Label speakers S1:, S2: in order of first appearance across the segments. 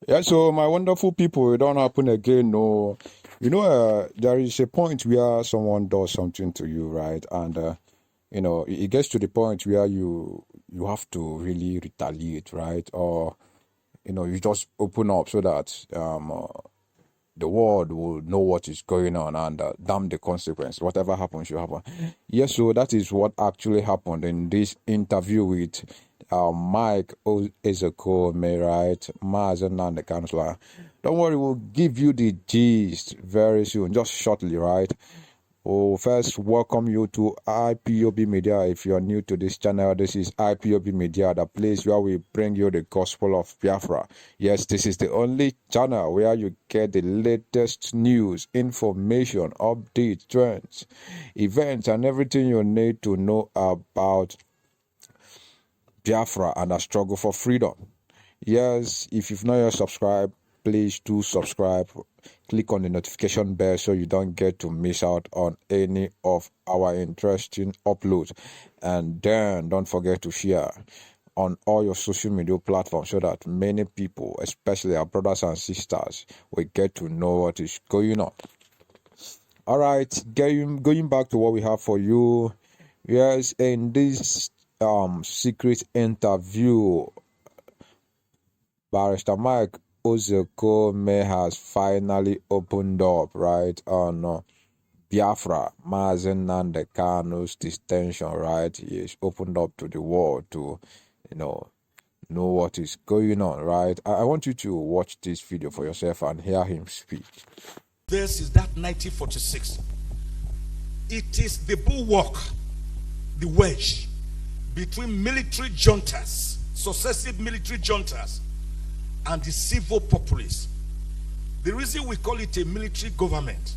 S1: Yeah, so my wonderful people, it don't happen again. No, there is a point where someone does something to you, right? And it gets to the point where you have to really retaliate, right? Or you just open up so that the world will know what is going on and damn the consequence. Whatever happens, should happen. Yes, so that is what actually happened in this interview with Mike Ezekhome, right? Mazen and the counselor. Don't worry, we'll give you the gist very soon, just shortly, right? Oh, first, welcome you to IPOB Media. If you are new to this channel, this is IPOB Media, the place where we bring you the gospel of Biafra. Yes, this is the only channel where you get the latest news, information, updates, trends, events, and everything you need to know about Biafra and the struggle for freedom. Yes, if you've not yet subscribed, please do subscribe. Click on the notification bell so you don't get to miss out on any of our interesting uploads. And then don't forget to share on all your social media platforms so that many people, especially our brothers and sisters, will get to know what is going on. All right, going back to what we have for you. Yes, in this secret interview, Barrister Mike Ezekhome has finally opened up, right, on Biafra, Mazen and the Kanu's detention, right? He has opened up to the world to, know what is going on, right? I want you to watch this video for yourself and hear him speak.
S2: This is that 1946. It is the bulwark, the wedge between military juntas, successive military juntas, and the civil populace. The reason we call it a military government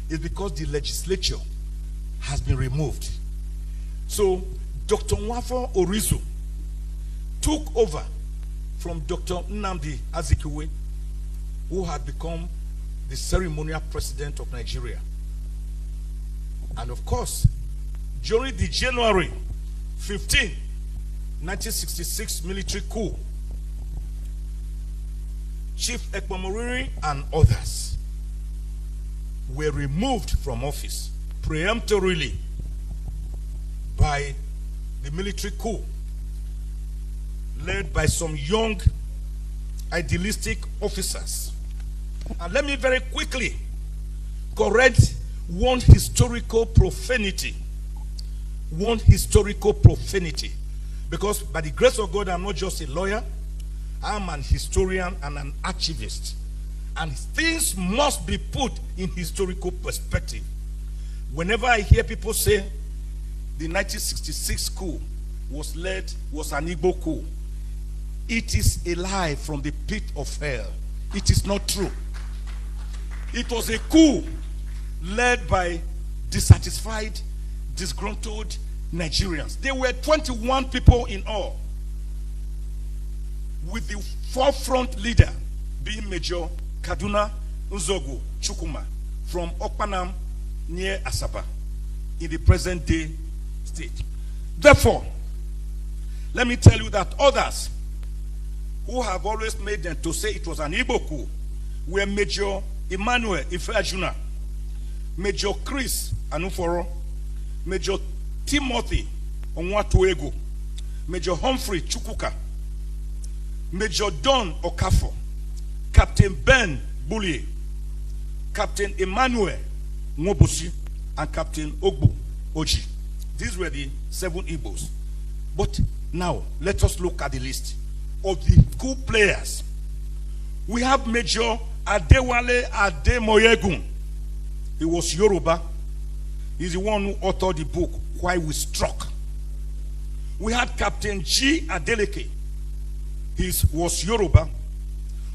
S2: is because the legislature has been removed. So Dr. Nwafo Orizu took over from Dr. Nnamdi Azikiwe, who had become the ceremonial president of Nigeria. And of course, during the January 15, 1966 military coup, Chief Ekpomoriri and others were removed from office preemptorily by the military coup led by some young idealistic officers. And let me very quickly correct one historical profanity. One historical profanity. Because by the grace of God, I'm not just a lawyer. I'm an historian and an archivist. And things must be put in historical perspective. Whenever I hear people say the 1966 coup was an Igbo coup, it is a lie from the pit of hell. It is not true. It was a coup led by dissatisfied, disgruntled Nigerians. There were 21 people in all, with the forefront leader being Major Kaduna Nzogu Chukwuma from Okpanam near Asaba in the present day state. Therefore, let me tell you that others who have always made them to say it was an Igbo coup were Major Emmanuel Ifeajuna, Major Chris Anuforo, Major Timothy Onwatuego, Major Humphrey Chukwuka, Major Don Okafo, Captain Ben Bullier, Captain Emmanuel Ngobusi, and Captain Ogbo Oji. These were the 7 Igbos. But now, let us look at the list of the coup players. We have Major Adewale Ademoyegun. He was Yoruba. He's the one who authored the book, Why We Struck. We had Captain G. Adeleke. He was Yoruba.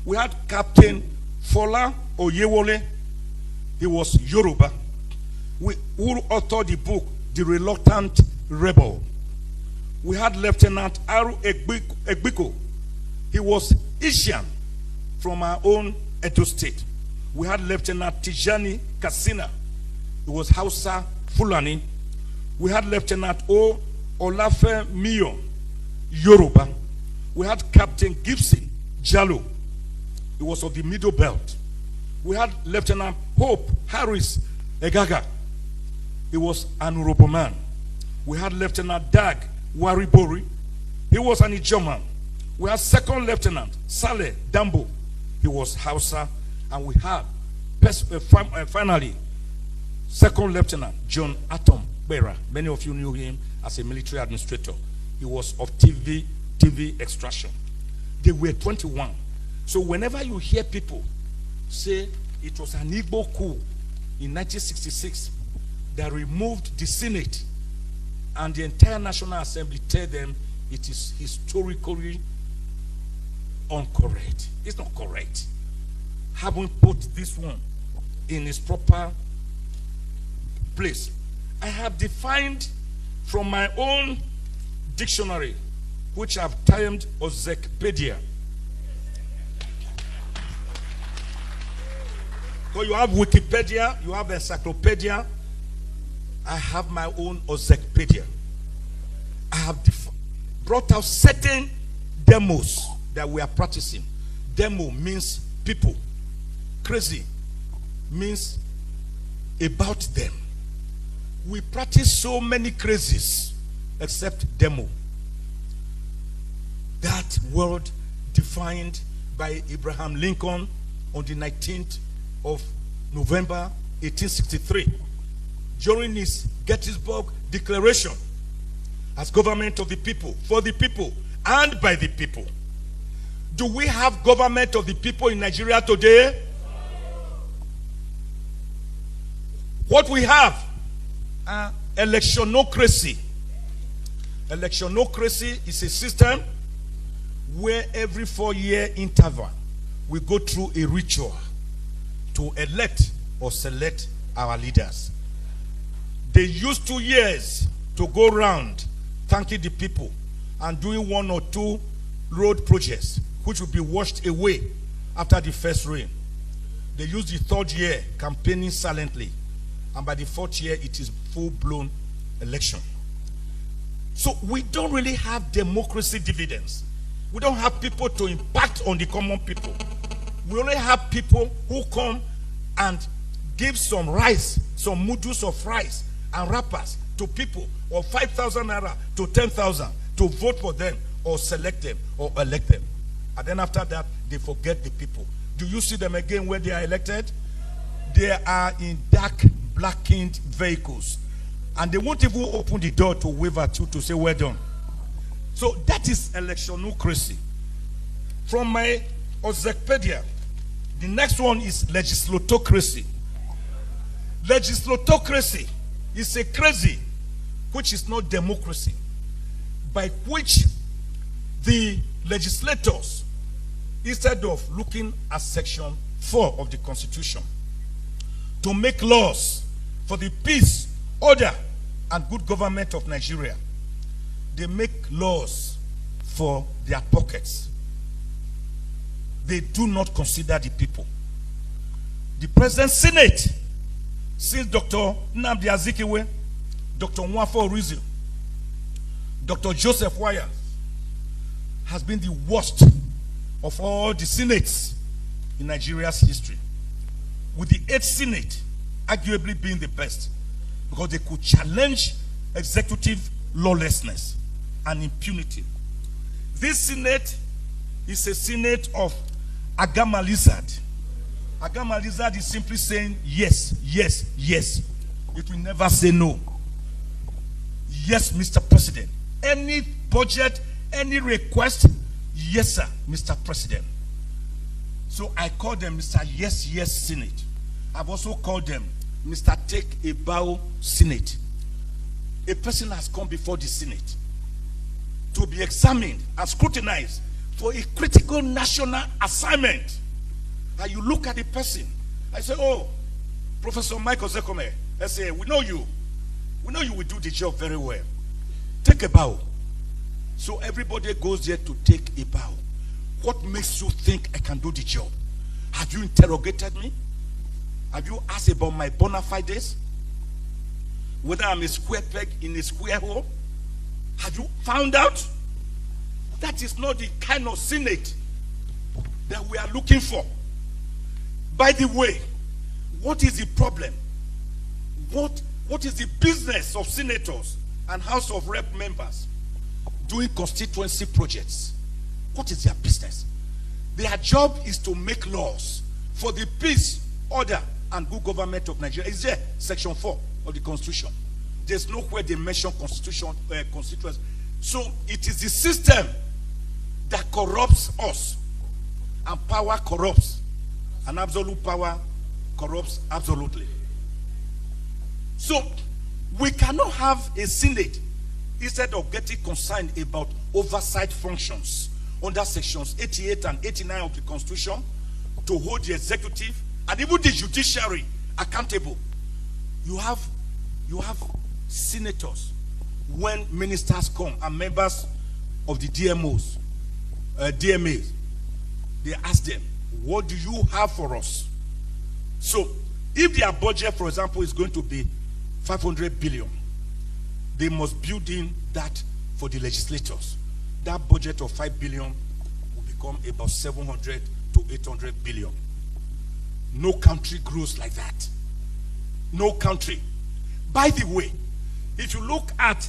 S2: We had Captain Fola Oyewole. He was Yoruba. Who authored the book, The Reluctant Rebel. We had Lieutenant Aru Egbiko. He was Asian from our own Edo State. We had Lieutenant Tijani Kasina. He was Hausa Fulani. We had Lieutenant O. Olafe Mio, Yoruba. We had Captain Gibson Jallo, He was of the Middle Belt. We had Lieutenant Hope Harris Egaga. He was an Urobo man. We had Lieutenant Dag Waribori. He was an Ijoman. We had Second Lieutenant Saleh Dambo. He was Hausa. And we had, finally, Second Lieutenant John Atom Bera. Many of you knew him as a military administrator. He was of TV extraction. They were 21. So whenever you hear people say it was an Igbo coup in 1966 that removed the Senate and the entire National Assembly, tell them it is historically incorrect. It's not correct. Haven't put this one in its proper place. I have defined from my own dictionary, which I've termed Ezekhome. So you have Wikipedia, you have Encyclopedia. I have my own Ezekhome. I have brought out certain demos that we are practicing. Demo means people. Crazy means about them. We practice so many crazes except demo. That word defined by Abraham Lincoln on the 19th of November 1863 during his Gettysburg Declaration as government of the people, for the people, and by the people. Do we have government of the people in Nigeria today? What we have, electionocracy. Electionocracy is a system where every 4-year interval we go through a ritual to elect or select our leaders. They use 2 years to go around thanking the people and doing 1 or 2 road projects which will be washed away after the first rain. They use the 3rd year campaigning silently, and by the 4th year it is full-blown election. So we don't really have democracy dividends. We don't have people to impact on the common people. We only have people who come and give some rice, some mudus of rice and wrappers to people, or 5,000 naira to 10,000 to vote for them or select them or elect them. And then after that, they forget the people. Do you see them again when they are elected? They are in dark, blackened vehicles. And they won't even open the door to wave at you to say, well done. So that is electionocracy. From my Ezekhome, the next one is legislatocracy. Legislatocracy is a crazy which is not democracy, by which the legislators, instead of looking at section 4 of the Constitution to make laws for the peace, order, and good government of Nigeria, they make laws for their pockets. They do not consider the people. The present Senate, since Dr. Nnamdi Azikiwe, Dr. Nwafọ Orizu, Dr. Joseph Waya, has been the worst of all the senates in Nigeria's history, with the 8th Senate arguably being the best, because they could challenge executive lawlessness and impunity. This Senate is a Senate of Agama Lizard. Agama Lizard is simply saying yes, yes, yes. It will never say no. Yes, Mr. President. Any budget, any request, yes, sir, Mr. President. So I call them Mr. Yes, Yes Senate. I've also called them Mr. Take a Bow Senate. A person has come before the Senate to be examined and scrutinized for a critical national assignment. And you look at the person, I say, oh, Professor Michael Ezekhome, I say, we know you. We know you will do the job very well. Take a bow. So everybody goes there to take a bow. What makes you think I can do the job? Have you interrogated me? Have you asked about my bona fides? Whether I'm a square peg in a square hole? Have you found out? That is not the kind of Senate that we are looking for. By the way, what is the problem? What is the business of senators and House of Rep members doing constituency projects? What is their business? Their job is to make laws for the peace, order, and good government of Nigeria. Is there Section 4 of the Constitution? There's nowhere they mention constituency. So it is the system that corrupts us, and power corrupts, and absolute power corrupts absolutely. So we cannot have a Senate, instead of getting concerned about oversight functions under sections 88 and 89 of the Constitution, to hold the executive and even the judiciary accountable. You have senators, when ministers come and members of the DMAs, they ask them, what do you have for us? So if their budget, for example, is going to be 500 billion, they must build in that for the legislators. That budget of 5 billion will become about 700 to 800 billion. No country grows like that. No country. By the way, if you look at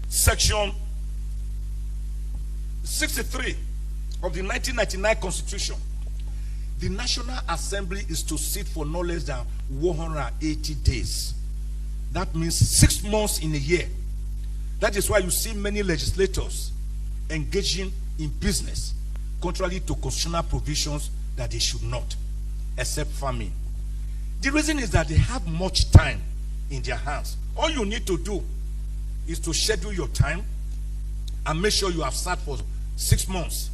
S2: section 63 of the 1999 Constitution, the National Assembly is to sit for no less than 180 days. That means 6 months in a year. That is why you see many legislators engaging in business contrary to constitutional provisions that they should not, except farming. The reason is that they have much time in their hands. All you need to do is to schedule your time and make sure you have sat for 6 months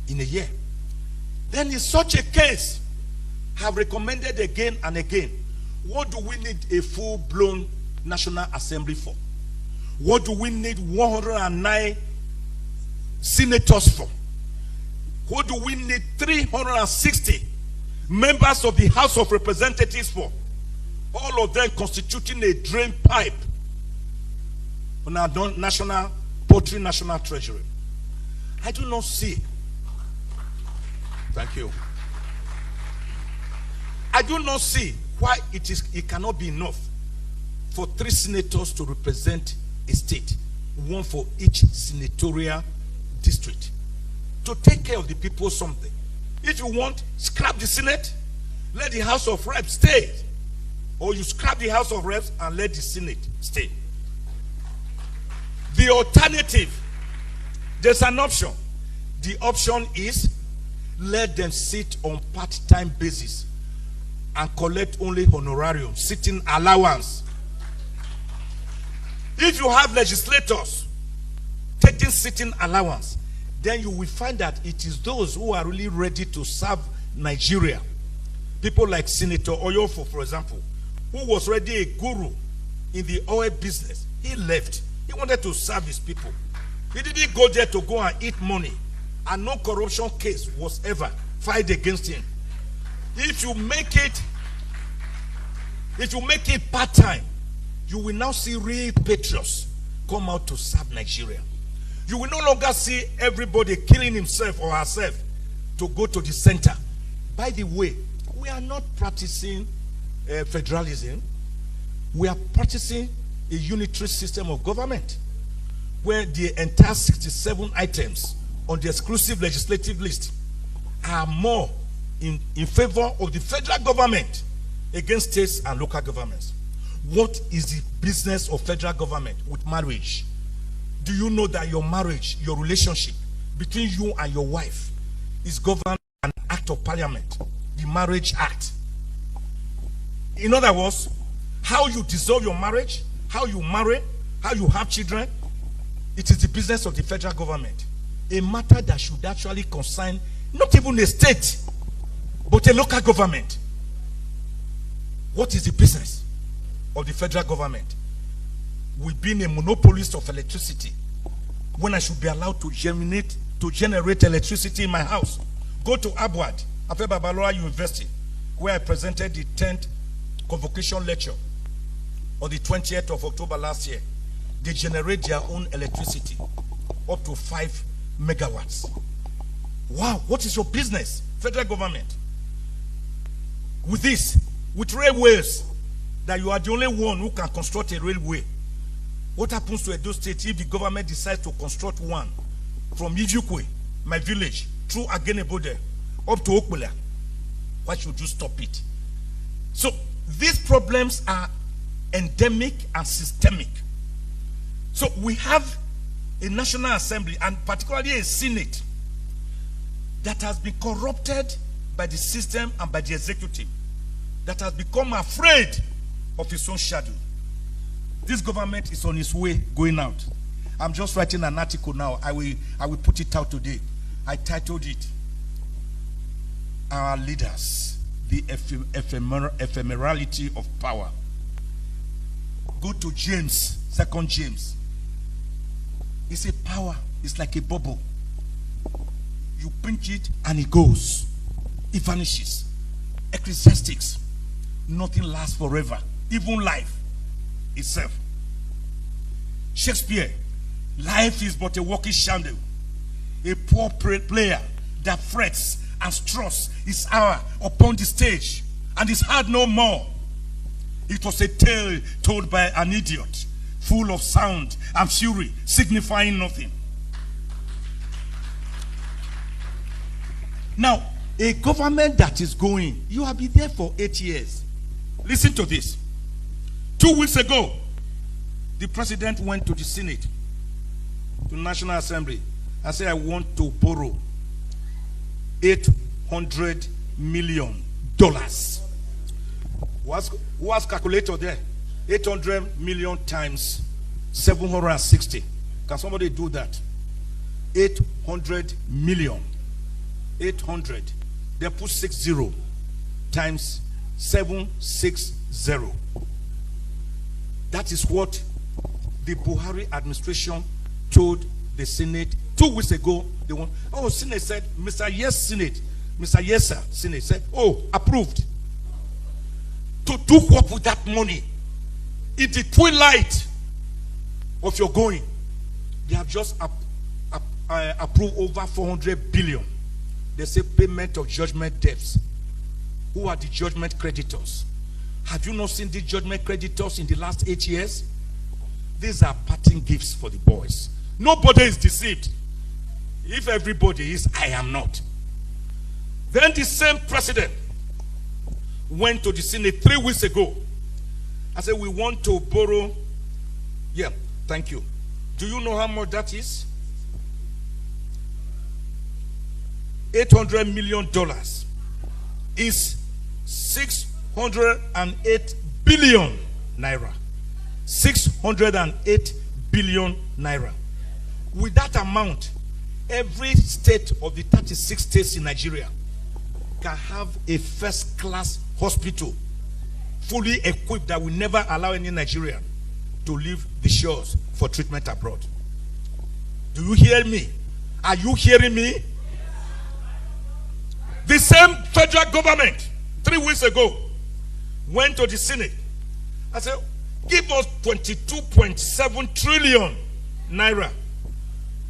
S2: in a year. Then in such a case, have recommended again and again, what do we need a full-blown National Assembly for? What do we need 109 senators for? What do we need 360 members of the House of Representatives for? All of them constituting a drain pipe on our national treasury. I do not see. Thank you. I do not see why it cannot be enough for 3 senators to represent a state, 1 for each senatorial district, to take care of the people something. If you want, scrap the Senate, let the House of Reps stay. Or you scrap the House of Reps and let the Senate stay. The alternative, there's an option. The option is let them sit on part-time basis and collect only honorarium, sitting allowance. If you have legislators taking sitting allowance, then you will find that it is those who are really ready to serve Nigeria. People like Senator Oyofo, for example, who was already a guru in the oil business. He left. He wanted to serve his people. He didn't go there to go and eat money, and no corruption case was ever filed against him. If you make it part-time, you will now see real patriots come out to serve Nigeria. You will no longer see everybody killing himself or herself to go to the center. By the way, we are not practicing federalism. We are practicing a unitary system of government, where the entire 67 items on the exclusive legislative list are more in favor of the federal government against states and local governments. What is the business of federal government with marriage? Do you know that your marriage, your relationship between you and your wife is governed by an act of parliament, the Marriage Act? In other words, how you dissolve your marriage, how you marry, how you have children, it is the business of the federal government. A matter that should actually concern not even a state, but a local government. What is the business of the federal government? We've been a monopolist of electricity when I should be allowed to generate electricity in my house. Go to Abuad, Afe Babalola University, where I presented the 10th convocation lecture on the 20th of October last year. They generate their own electricity up to 5 megawatts. Wow, what is your business, federal government? with this, with railways, that you are the only one who can construct a railway. What happens to Edo State if the government decides to construct one from Ijeokwe, my village, through Agenebode, up to Okpele? Why should you stop it? So these problems are endemic and systemic. So we have a National Assembly, and particularly a Senate, that has been corrupted by the system and by the executive, that has become afraid of its own shadow. This government is on its way going out. I'm just writing an article now. I will put it out today. I titled it, Our Leaders, the Ephemerality of Power. Go to James, 2 James. It's a power. It's like a bubble. You pinch it and it goes. It vanishes. Ecclesiastics. Nothing lasts forever. Even life itself. Shakespeare. Life is but a walking shadow. A poor player that frets and struts his hour upon the stage and is heard no more. It was a tale told by an idiot, full of sound and fury, signifying nothing. Now, a government that is going, you have been there for 8 years. Listen to this. 2 weeks ago, the president went to the Senate, to the National Assembly, and said, I want to borrow $800 million. What's calculator there? 800 million times 760. Can somebody do that? 800 million. 800. They put 60 times 760. That is what the Buhari administration told the Senate 2 weeks ago. They want. Oh, Senate said, Mr. Yes, Senate. Mr. Yes, sir. Senate said, oh, approved. To do what with that money? In the twilight of your going, they have just approved over 400 billion. They say payment of judgment debts. Who are the judgment creditors? Have you not seen the judgment creditors in the last 8 years? These are parting gifts for the boys. Nobody is deceived. If everybody is, I am not. Then the same president went to the Senate 3 weeks ago. I said, we want to borrow. Yeah, thank you. Do you know how much that is? $800 million is 608 billion naira. 608 billion naira. With that amount, every state of the 36 states in Nigeria can have a first-class hospital fully equipped that will never allow any Nigerian to leave the shores for treatment abroad. Do you hear me? Are you hearing me? The same federal government 3 weeks ago went to the Senate. I said, give us 22.7 trillion naira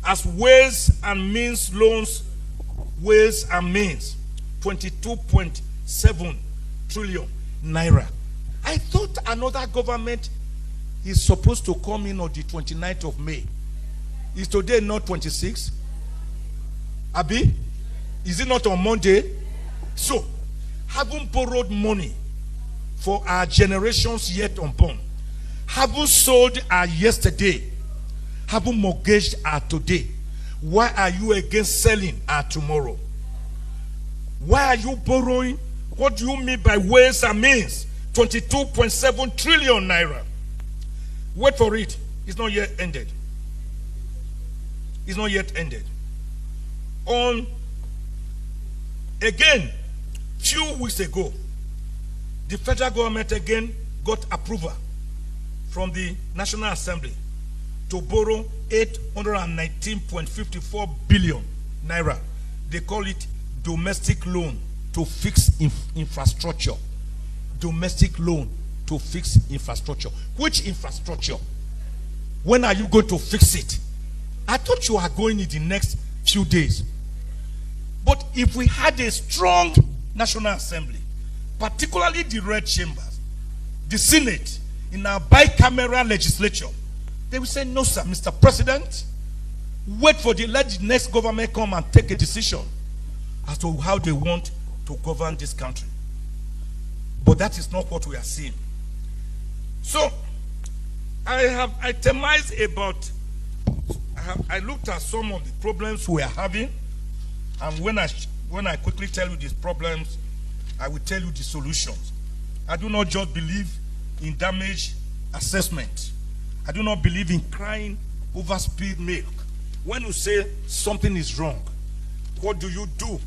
S2: as ways and means loans, ways and means. 22.7 trillion naira. I thought another government is supposed to come in on the 29th of May. Is today not 26? Abi? Is it not on Monday? So, having borrowed money for our generations yet unborn, having sold our yesterday, having mortgaged our today, why are you against selling our tomorrow? Why are you borrowing? What do you mean by ways and means? 22.7 trillion naira. Wait for it. It's not yet ended. It's not yet ended. On again, few weeks ago, the federal government again got approval from the National Assembly to borrow 819.54 billion naira. They call it domestic loan to fix infrastructure. Domestic loan to fix infrastructure. Which infrastructure? When are you going to fix it? I thought you are going in the next few days. But if we had a strong National Assembly, particularly the red chambers, the Senate, in our bicameral legislature, they will say, no, sir, Mr. President, wait for let the next government come and take a decision as to how they want to govern this country. But that is not what we are seeing. So, I have itemized about, I looked at some of the problems we are having, and when I quickly tell you these problems, I will tell you the solutions. I do not just believe in damage assessment. I do not believe in crying over spilled milk. When you say something is wrong, what do you do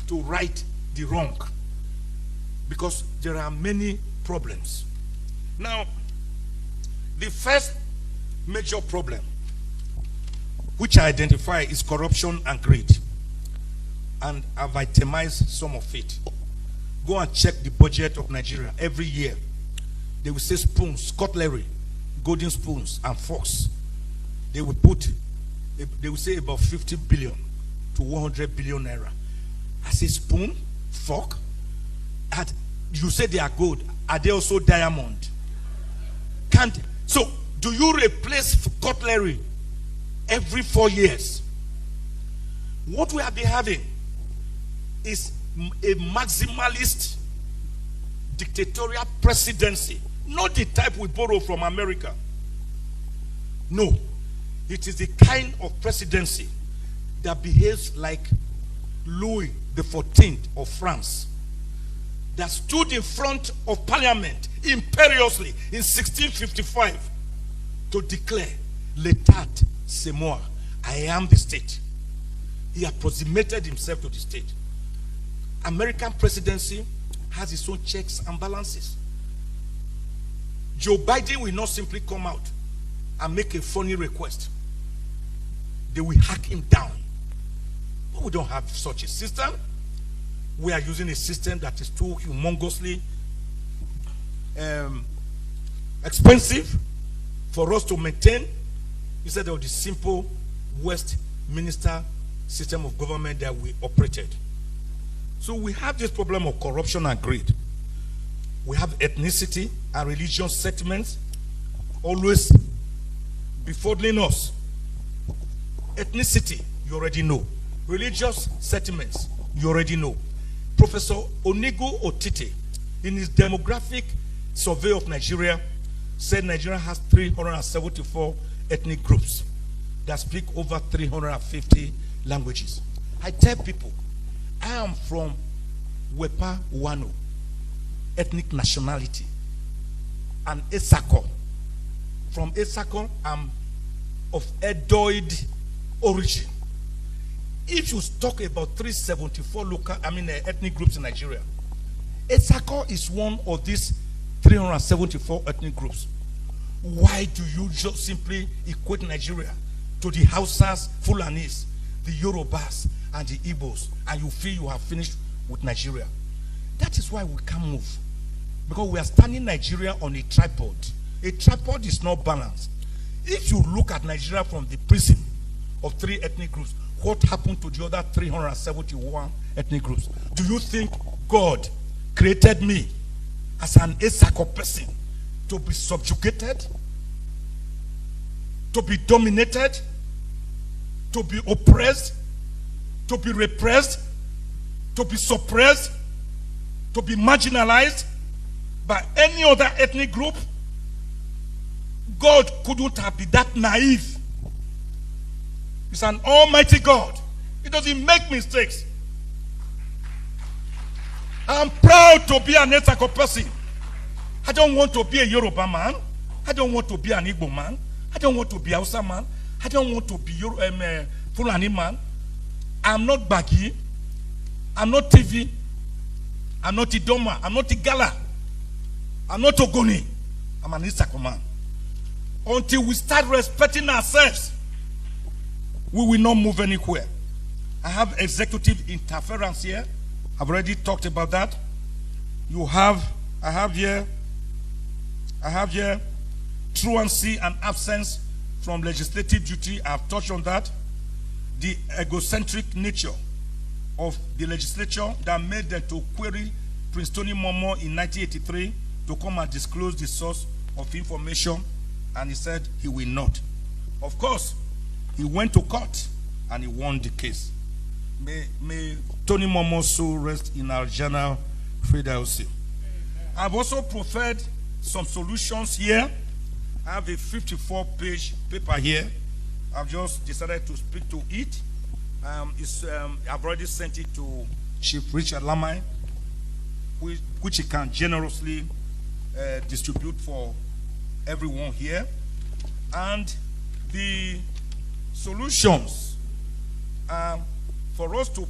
S2: to right the wrong? Because there are many problems. Now, the first major problem which I identify is corruption and greed. And I've itemized some of it. Go and check the budget of Nigeria every year. They will say spoons, cutlery, golden spoons, and forks. They will say about 50 billion to 100 billion naira. I say spoon, fork, and you say they are gold. Are they also diamond? Can't. So, do you replace cutlery every 4 years? What we have been having is a maximalist dictatorial presidency, not the type we borrow from America. No, it is the kind of presidency that behaves like Louis XIV of France, that stood in front of Parliament imperiously in 1655 to declare, "L'État, c'est moi, I am the state." He approximated himself to the state. American presidency has its own checks and balances. Joe Biden will not simply come out and make a funny request. They will hack him down. But we don't have such a system. We are using a system that is too humongously expensive for us to maintain, instead of the simple Westminster system of government that we operated. So we have this problem of corruption and greed. We have ethnicity and religious sentiments always befuddling us. Ethnicity, you already know. Religious sentiments, you already know. Professor Onigo Otite, in his demographic survey of Nigeria, said Nigeria has 374 ethnic groups that speak over 350 languages. I tell people, I am from Wepa Wano, ethnic nationality, and Ezekhome. From Ezekhome, I'm of Edoid origin. If you talk about 374 ethnic groups in Nigeria, Ezekhome is one of these 374 ethnic groups. Why do you just simply equate Nigeria to the Hausas, Fulanis, the Yorubas, and the Igbos, and you feel you have finished with Nigeria? That is why we can't move. Because we are standing Nigeria on a tripod. A tripod is not balanced. If you look at Nigeria from the prism of 3 ethnic groups, what happened to the other 371 ethnic groups? Do you think God created me as an Ezekhome person to be subjugated, to be dominated, to be oppressed, to be repressed, to be suppressed, to be marginalized by any other ethnic group? God couldn't have been that naive. He's an almighty God. He doesn't make mistakes. I'm proud to be an Ezekhome person. I don't want to be a Yoruba man. I don't want to be an Igbo man. I don't want to be a Hausa man. I don't want to be Fulani man. I'm not Bagi. I'm not TV. I'm not Idoma. I'm not Igala. I'm not Ogoni. I'm an Ezekhome man. Until we start respecting ourselves, we will not move anywhere. I have executive interference here. I've already talked about that. I have here truancy and absence from legislative duty. I've touched on that. The egocentric nature of the legislature that made them to query Prince Tony Momo in 1983 to come and disclose the source of information, and he said he will not. Of course, he went to court and he won the case. May Tony Momo's soul rest in our journal, Fidelity. I've also prepared some solutions here. I have a 54-page paper here. I've just decided to speak to it. I've already sent it to Chief Richard Lamai, which he can generously distribute for everyone here. And the solutions are for us to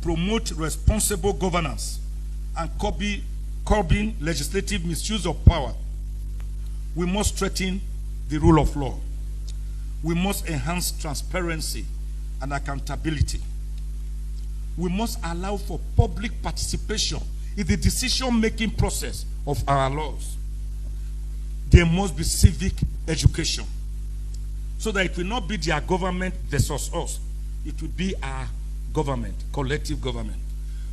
S2: promote responsible governance and curbing legislative misuse of power. We must strengthen the rule of law. We must enhance transparency and accountability. We must allow for public participation in the decision-making process of our laws. There must be civic education, so that it will not be their government versus us. It will be our government, collective government.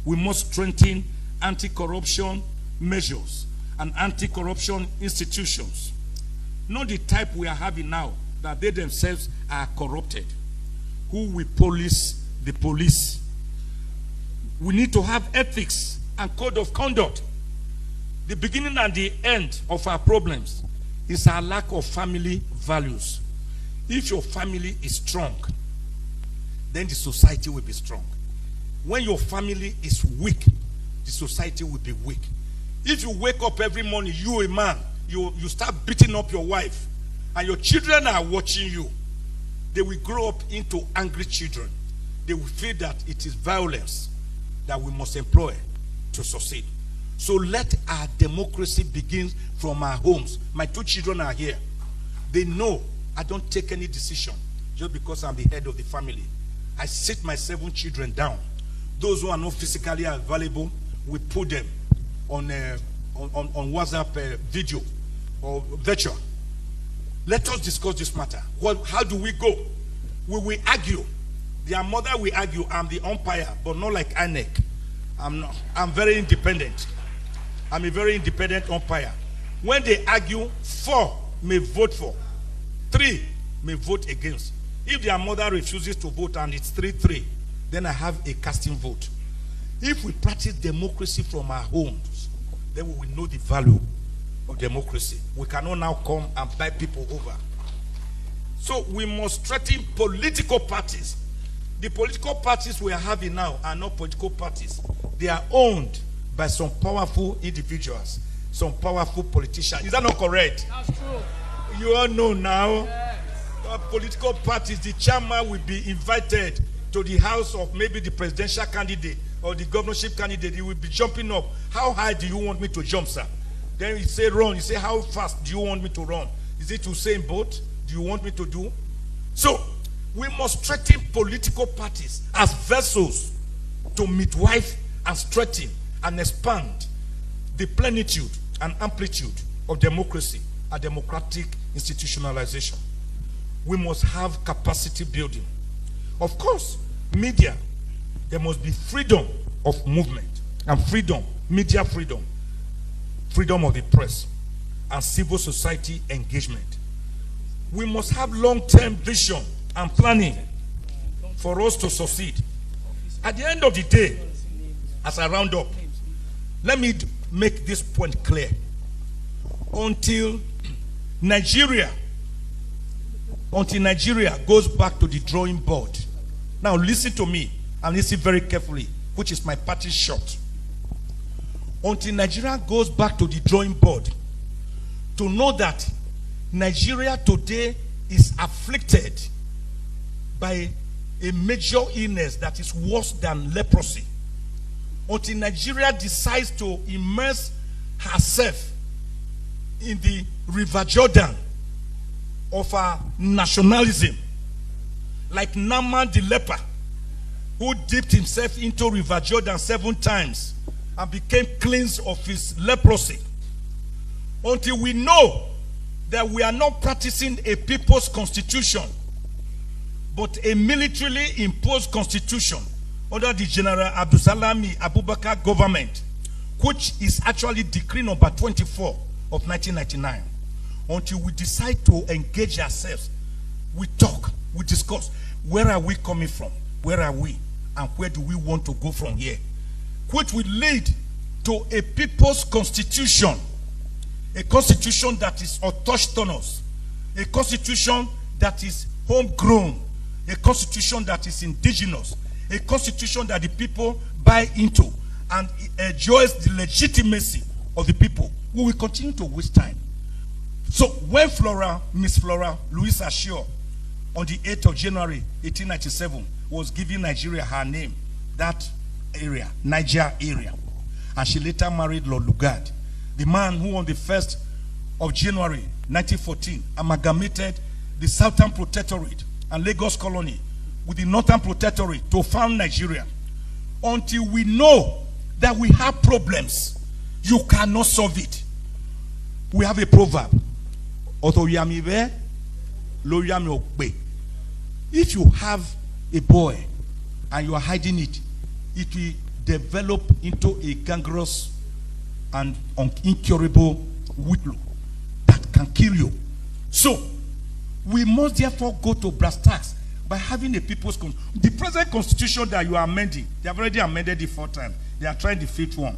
S2: We must strengthen anti-corruption measures and anti-corruption institutions. Not the type we are having now, that they themselves are corrupted. Who will police the police? We need to have ethics and code of conduct. The beginning and the end of our problems is our lack of family values. If your family is strong, then the society will be strong. When your family is weak, the society will be weak. If you wake up every morning, you a man, you start beating up your wife, and your children are watching you, they will grow up into angry children. They will feel that it is violence that we must employ to succeed. So let our democracy begin from our homes. My 2 children are here. They know I don't take any decision just because I'm the head of the family. I sit my 7 children down. Those who are not physically available, we put them on WhatsApp video or virtual. Let us discuss this matter. How do we go? We will argue. Their mother will argue. I'm the umpire, but not like INEC. I'm very independent. I'm a very independent umpire. When they argue, 4 may vote for, 3 may vote against. If their mother refuses to vote and it's 3-3, then I have a casting vote. If we practice democracy from our homes, then we will know the value of democracy. We cannot now come and buy people over. So we must strengthen political parties. The political parties we are having now are not political parties. They are owned by some powerful individuals, some powerful politicians. Is that not correct?
S3: That's true.
S2: You all know now. Yes. Political parties, the chairman will be invited to the house of maybe the presidential candidate or the governorship candidate. He will be jumping up. How high do you want me to jump, sir? Then he say run. He say, how fast do you want me to run? Is it to Usain Bolt? Do you want me to do? So we must strengthen political parties as vessels to midwife and strengthen and expand the plenitude and amplitude of democracy and democratic institutionalization. We must have capacity building. Of course, media, there must be freedom of movement and freedom, media freedom, freedom of the press, and civil society engagement. We must have long-term vision and planning for us to succeed. At the end of the day, as I round up, let me make this point clear. Until Nigeria goes back to the drawing board. Now listen to me and listen very carefully, which is my party shot. Until Nigeria goes back to the drawing board, to know that Nigeria today is afflicted by a major illness that is worse than leprosy. Until Nigeria decides to immerse herself in the River Jordan of our nationalism, like Naaman the leper, who dipped himself into River Jordan 7 times and became cleansed of his leprosy. Until we know that we are not practicing a people's constitution, but a militarily imposed constitution under the General Abdusalami Abubakar government, which is actually decree number 24 of 1999, until we decide to engage ourselves. We talk, we discuss. Where are we coming from? Where are we? And where do we want to go from here? Which will lead to a people's constitution. A constitution that is autochthonous. A constitution that is homegrown. A constitution that is indigenous. A constitution that the people buy into and enjoys the legitimacy of the people. We will continue to waste time. So when Miss Flora Louisa Shaw, on the 8th of January 1897, was giving Nigeria her name, that area, Niger area, and she later married Lord Lugard, the man who on the 1st of January 1914 amalgamated the Southern Protectorate and Lagos Colony with the Northern Protectorate to found Nigeria. Until we know that we have problems, you cannot solve it. We have a proverb. If you have a boy and you are hiding it, it will develop into a gangrenous and incurable whitlow that can kill you. So, we must therefore go to brass tacks by having a people's constitution. The present constitution that you are amending, they have already amended it 4 times. They are trying the 5th one.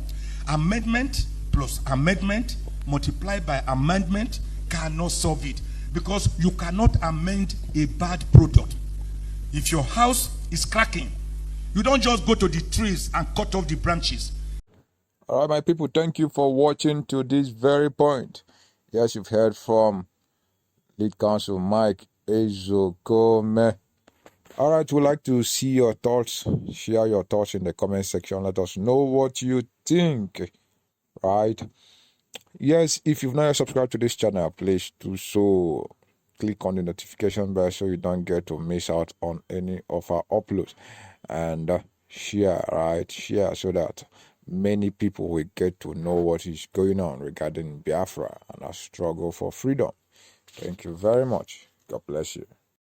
S2: Amendment plus amendment multiplied by amendment cannot solve it, because you cannot amend a bad product. If your house is cracking, you don't just go to the trees and cut off the branches.
S1: All right, my people, thank you for watching to this very point. Yes, you've heard from Lead Counsel Mike Ezekhome. All right, we'd like to see your thoughts. Share your thoughts in the comment section. Let us know what you think. Right? Yes, if you've not yet subscribed to this channel, please do so. Click on the notification bell so you don't get to miss out on any of our uploads. And share, right? Share so that many people will get to know what is going on regarding Biafra and our struggle for freedom. Thank you very much. God bless you.